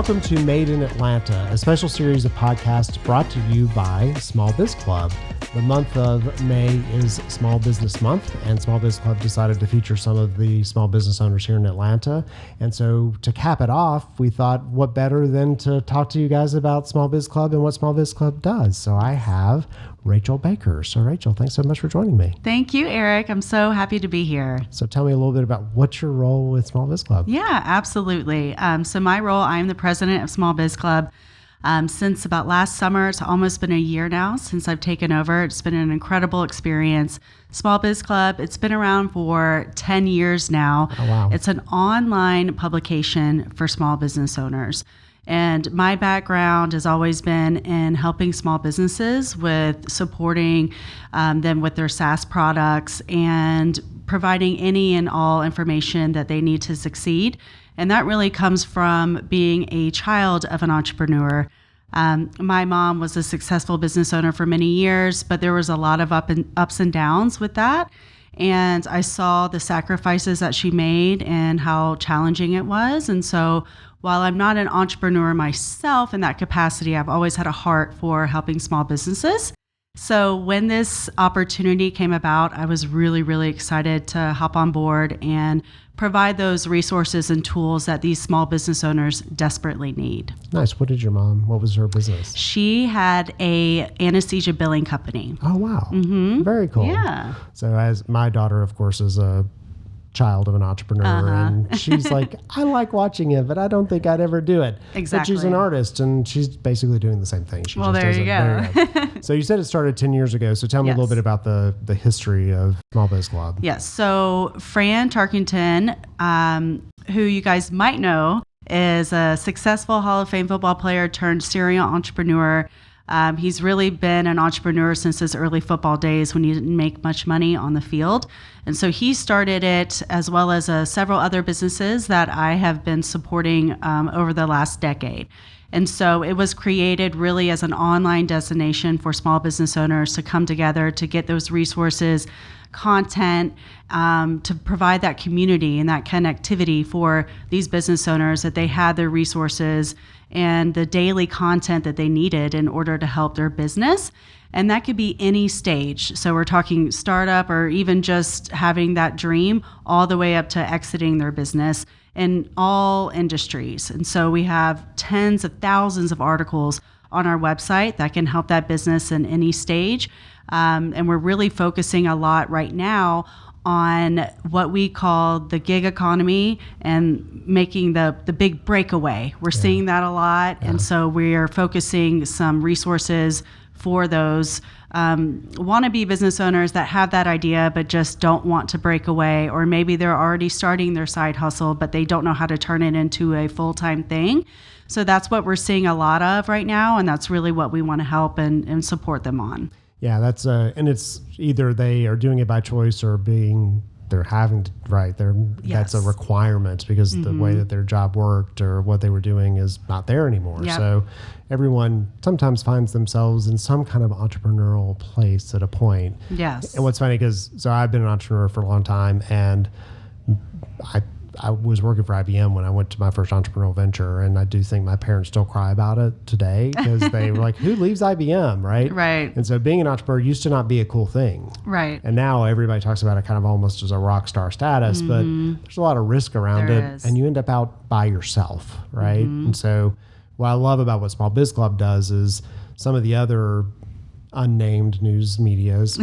Welcome to Made in Atlanta, a special series of podcasts brought to you by SmallBizClub. The month of May is Small Business Month, and SmallBizClub decided to feature some of the small business owners here in Atlanta. And so to cap it off, we thought what better than to talk to you guys about SmallBizClub and what SmallBizClub does. So I have Rachel Baker. So Rachel, thanks so much for joining me. Thank you, Eric. I'm so happy to be here. So tell me a little bit about what's your role with SmallBizClub. Yeah, absolutely. So my role, I'm the president of SmallBizClub. Since about last summer, it's almost been a year now since I've taken over. It's been an incredible experience. SmallBizClub, it's been around for 10 years now. Oh, wow. It's an online publication for small business owners. And my background has always been in helping small businesses with supporting them with their SaaS products and providing any and all information that they need to succeed. And that really comes from being a child of an entrepreneur. My mom was a successful business owner for many years, but there was a lot of ups and downs with that. And I saw the sacrifices that she made and how challenging it was. And so while I'm not an entrepreneur myself in that capacity, I've always had a heart for helping small businesses. So when this opportunity came about, I was really, really excited to hop on board and provide those resources and tools that these small business owners desperately need. Nice. What was her business? She had a anesthesia billing company. Oh, wow. Mm-hmm. Very cool. Yeah. So as my daughter, of course, is a child of an entrepreneur, and she's like, I like watching it, but I don't think I'd ever do it. Exactly. But she's an artist, and she's basically doing the same thing. She well, just there does you it go. So you said it started 10 years ago. So tell me a little bit about the history of SmallBizClub. Yes. So Fran Tarkington, who you guys might know, is a successful Hall of Fame football player turned serial entrepreneur. He's really been an entrepreneur since his early football days when he didn't make much money on the field. And so he started it as well as several other businesses that I have been supporting over the last decade. And so it was created really as an online destination for small business owners to come together to get those resources, content, to provide that community and that connectivity for these business owners, that they had their resources and the daily content that they needed in order to help their business. And that could be any stage. So we're talking startup or even just having that dream all the way up to exiting their business in all industries. And so we have tens of thousands of articles on our website that can help that business in any stage. And we're really focusing a lot right now on what we call the gig economy and making the big breakaway. We're seeing that a lot. Yeah. And so we're focusing some resources for those wannabe business owners that have that idea but just don't want to break away, or maybe they're already starting their side hustle but they don't know how to turn it into a full-time thing. So that's what we're seeing a lot of right now, and that's really what we want to help and support them on. Yeah, that's and it's either they are doing it by choice or they're having to, right? That's a requirement because the way that their job worked or what they were doing is not there anymore. Yep. So everyone sometimes finds themselves in some kind of entrepreneurial place at a point. Yes. And what's funny so I've been an entrepreneur for a long time, and I was working for IBM when I went to my first entrepreneurial venture, and I do think my parents still cry about it today because they were like, who leaves IBM, right? Right. And so being an entrepreneur used to not be a cool thing. Right. And now everybody talks about it kind of almost as a rock star status, but there's a lot of risk around There it, is. and you end up out by yourself, right? And so what I love about what SmallBizClub does is some of the other unnamed news medias,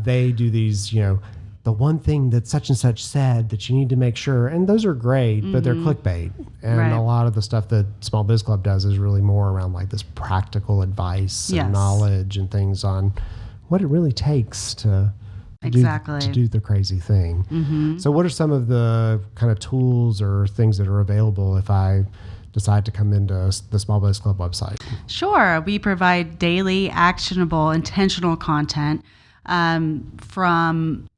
they do these, the one thing that such and such said that you need to make sure, and those are great, but they're clickbait. And a lot of the stuff that SmallBizClub does is really more around like this practical advice and knowledge and things on what it really takes to do the crazy thing. So what are some of the kind of tools or things that are available if I decide to come into the SmallBizClub website? Sure. We provide daily, actionable, intentional content from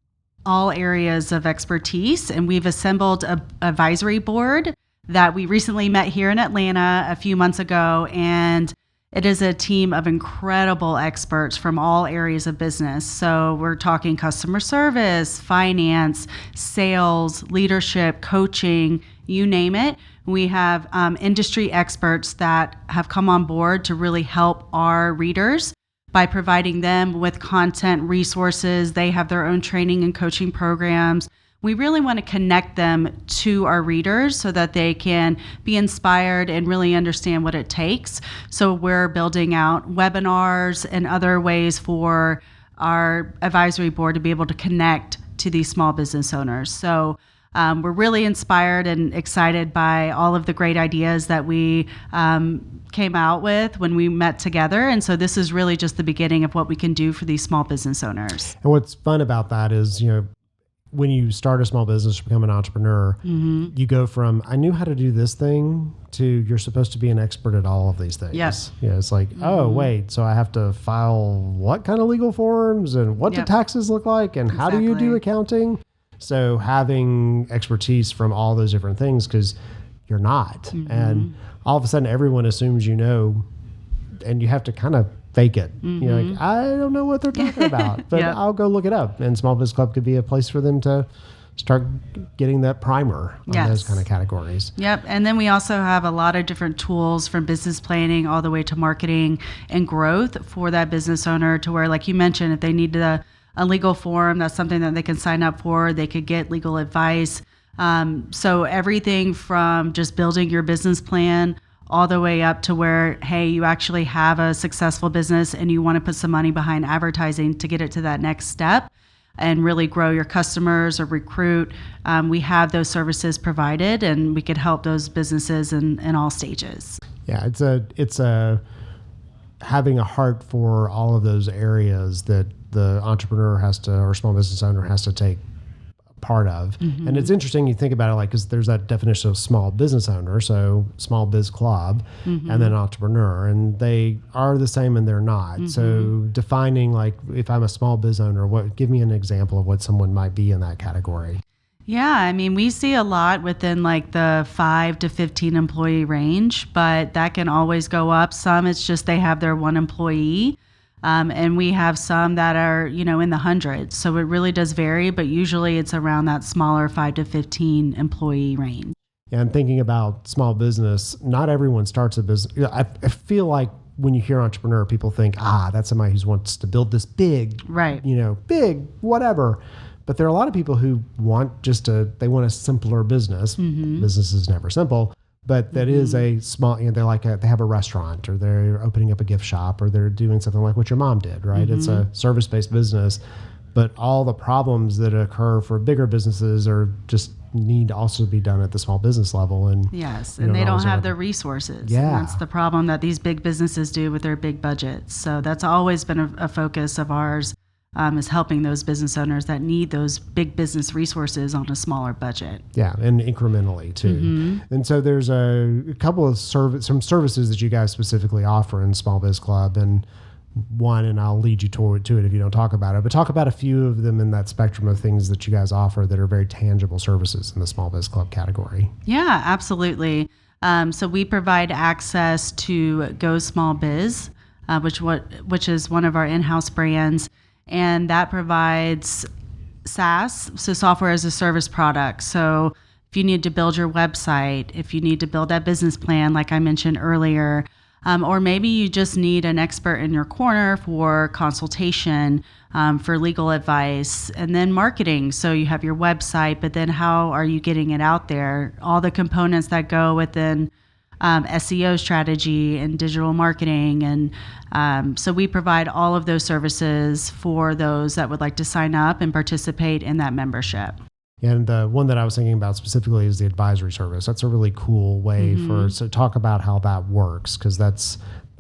all areas of expertise, and we've assembled an advisory board that we recently met here in Atlanta a few months ago, and It is a team of incredible experts from all areas of business. So we're talking customer service, finance, sales, leadership, coaching, you name it. We have industry experts that have come on board to really help our readers by providing them with content, resources. They have their own training and coaching programs. We really want to connect them to our readers so that they can be inspired and really understand what it takes. So we're building out webinars and other ways for our advisory board to be able to connect to these small business owners. So we're really inspired and excited by all of the great ideas that we came out with when we met together. And so this is really just the beginning of what we can do for these small business owners. And what's fun about that is, when you start a small business, become an entrepreneur, you go from, I knew how to do this thing, to you're supposed to be an expert at all of these things. Yes. It's like, oh, wait, so I have to file what kind of legal forms, and what do taxes look like, and how do you do accounting? So having expertise from all those different things, because you're not. And all of a sudden everyone assumes you know, and you have to kind of fake it. You're like, I don't know what they're talking about, but I'll go look it up. And Small Biz Club could be a place for them to start getting that primer on those kind of categories. Yep. And then we also have a lot of different tools from business planning all the way to marketing and growth for that business owner, to where, like you mentioned, if they need a legal form, that's something that they can sign up for. They could get legal advice. So everything from just building your business plan all the way up to where, hey, you actually have a successful business and you want to put some money behind advertising to get it to that next step and really grow your customers or recruit. We have those services provided, and we could help those businesses in all stages. Yeah, it's a having a heart for all of those areas that the entrepreneur has to, or small business owner has to take part of. And it's interesting, you think about it, like, because there's that definition of small business owner, so SmallBizClub, and then entrepreneur, and they are the same and they're not. So defining, like, if I'm a small biz owner, give me an example of what someone might be in that category. Yeah, I mean, we see a lot within like the 5 to 15 employee range, but that can always go up. Some, it's just they have their one employee. And we have some that are, in the hundreds. So it really does vary, but usually it's around that smaller 5 to 15 employee range. Yeah, and thinking about small business, not everyone starts a business. I feel like when you hear entrepreneur, people think, that's somebody who wants to build this big, right? Big, whatever. But there are a lot of people who want they want a simpler business. Business is never simple. But that is a small, they have a restaurant, or they're opening up a gift shop, or they're doing something like what your mom did, right? It's a service-based business, but all the problems that occur for bigger businesses are just need to also be done at the small business level. And yes, and they don't have the resources. Yeah. And that's the problem that these big businesses do with their big budgets. So that's always been a focus of ours, is helping those business owners that need those big business resources on a smaller budget. Yeah, and incrementally too. And so there's a couple of some services that you guys specifically offer in Small Biz Club, and one, and I'll lead you to it if you don't talk about it, but talk about a few of them in that spectrum of things that you guys offer that are very tangible services in the Small Biz Club category. Yeah, absolutely. So we provide access to Go Small Biz, which is one of our in-house brands. And that provides SaaS, so software as a service product. So if you need to build your website, if you need to build that business plan, like I mentioned earlier, or maybe you just need an expert in your corner for consultation, for legal advice, and then marketing. So you have your website, but then how are you getting it out there? All the components that go within SEO strategy and digital marketing. And so we provide all of those services for those that would like to sign up and participate in that membership. And the one that I was thinking about specifically is the advisory service. That's a really cool way so talk about how that works, because I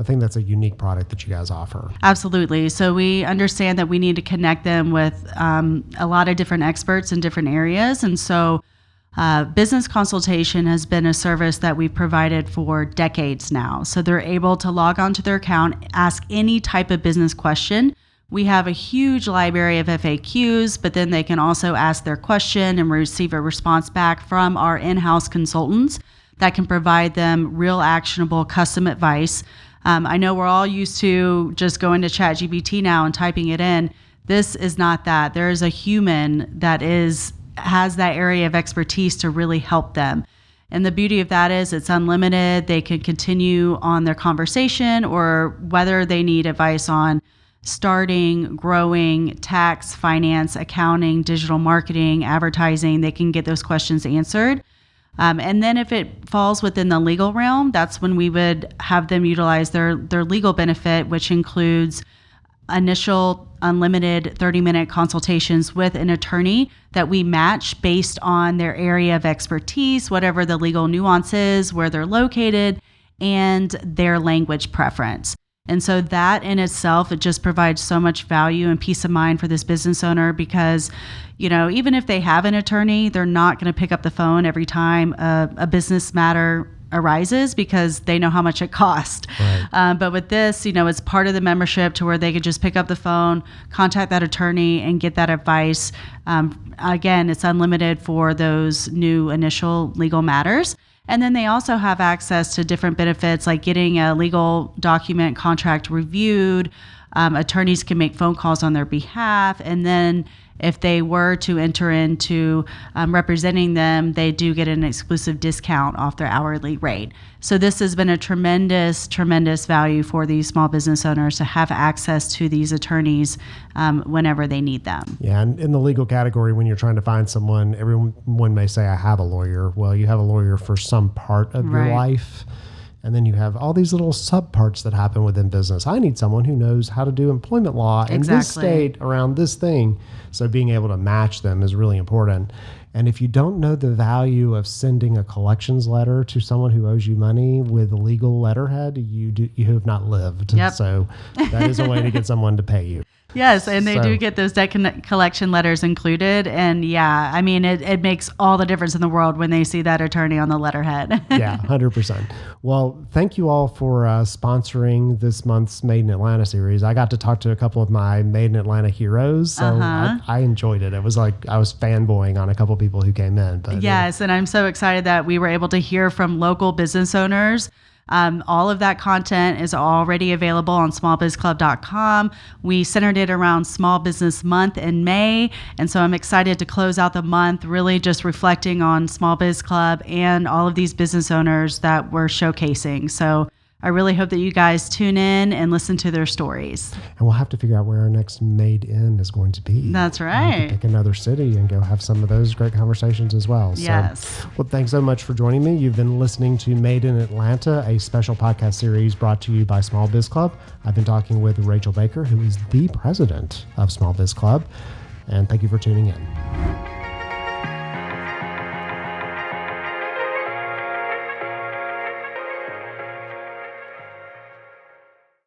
think that's a unique product that you guys offer. Absolutely. So we understand that we need to connect them with a lot of different experts in different areas. And so business consultation has been a service that we've provided for decades now. So they're able to log onto their account, ask any type of business question. We have a huge library of FAQs, but then they can also ask their question and receive a response back from our in-house consultants that can provide them real actionable custom advice. I know we're all used to just going to ChatGPT now and typing it in. This is not that. There is a human that has that area of expertise to really help them. And the beauty of that is it's unlimited. They can continue on their conversation, or whether they need advice on starting, growing, tax, finance, accounting, digital marketing, advertising, they can get those questions answered. And then if it falls within the legal realm, that's when we would have them utilize their legal benefit, which includes initial unlimited 30-minute consultations with an attorney that we match based on their area of expertise, whatever the legal nuance is, where they're located, and their language preference. And so that in itself, it just provides so much value and peace of mind for this business owner, because, even if they have an attorney, they're not going to pick up the phone every time a business matter arises, because they know how much it costs. Right. But with this, it's part of the membership to where they could just pick up the phone, contact that attorney, and get that advice. Again, it's unlimited for those new initial legal matters. And then they also have access to different benefits, like getting a legal document contract reviewed. Attorneys can make phone calls on their behalf. And then if they were to enter into representing them, they do get an exclusive discount off their hourly rate. So this has been a tremendous, tremendous value for these small business owners to have access to these attorneys whenever they need them. Yeah, and in the legal category, when you're trying to find someone, everyone may say, I have a lawyer. Well, you have a lawyer for some part of your life. And then you have all these little subparts that happen within business. I need someone who knows how to do employment law in this state around this thing. So being able to match them is really important. And if you don't know the value of sending a collections letter to someone who owes you money with a legal letterhead, you have not lived. Yep. So that is a way to get someone to pay you. Yes, and they do get those debt collection letters included. And yeah, I mean, it makes all the difference in the world when they see that attorney on the letterhead. Yeah, 100%. Well, thank you all for sponsoring this month's Made in Atlanta series. I got to talk to a couple of my Made in Atlanta heroes, so I enjoyed it. It was like I was fanboying on a couple of people who came in. But yes, and I'm so excited that we were able to hear from local business owners. All of that content is already available on smallbizclub.com. We centered it around Small Business Month in May, and so I'm excited to close out the month really just reflecting on Small Biz Club and all of these business owners that we're showcasing. So I really hope that you guys tune in and listen to their stories. And we'll have to figure out where our next Made In is going to be. That's right. Pick another city and go have some of those great conversations as well. Yes. So, well, thanks so much for joining me. You've been listening to Made in Atlanta, a special podcast series brought to you by Small Biz Club. I've been talking with Rachel Baker, who is the president of Small Biz Club. And thank you for tuning in.